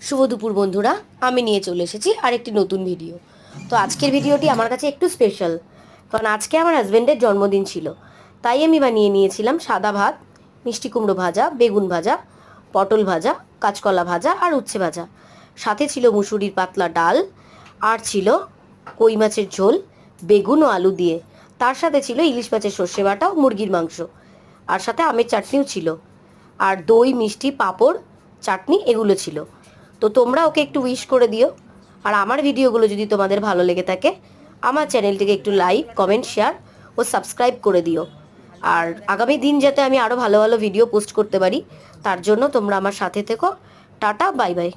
শুভ দুপুর বন্ধুরা, আমি নিয়ে চলে এসেছি আরেকটি নতুন ভিডিও। তো আজকের ভিডিওটি আমার কাছে একটু স্পেশাল, কারণ আজকে আমার হাজব্যান্ডের জন্মদিন ছিল। তাই আমি বানিয়ে নিয়েছিলাম সাদা ভাত, মিষ্টি কুমড়ো ভাজা, বেগুন ভাজা, পটল ভাজা, কাঁচকলা ভাজা আর উচ্ছে ভাজা। সাথে ছিল মুসুরির পাতলা ডাল, আর ছিল কই মাছের ঝোল বেগুন ও আলু দিয়ে। তার সাথে ছিল ইলিশ মাছের সর্ষে বাটা ও মুরগির মাংস, আর সাথে আমের চাটনিও ছিল, আর দই, মিষ্টি, পাঁপড়, চাটনি এগুলো ছিল। তো তোমরা ওকে একটু উইশ করে দিও। আর আমার ভিডিওগুলো যদি তোমাদের ভালো লেগে থাকে, আমার চ্যানেলটিকে একটু লাইক, কমেন্ট, শেয়ার ও সাবস্ক্রাইব করে দিও। আর আগামী দিন যাতে আমি আরও ভালো ভালো ভিডিও পোস্ট করতে পারি, তার জন্য তোমরা আমার সাথে থেকো। Tata, bye bye.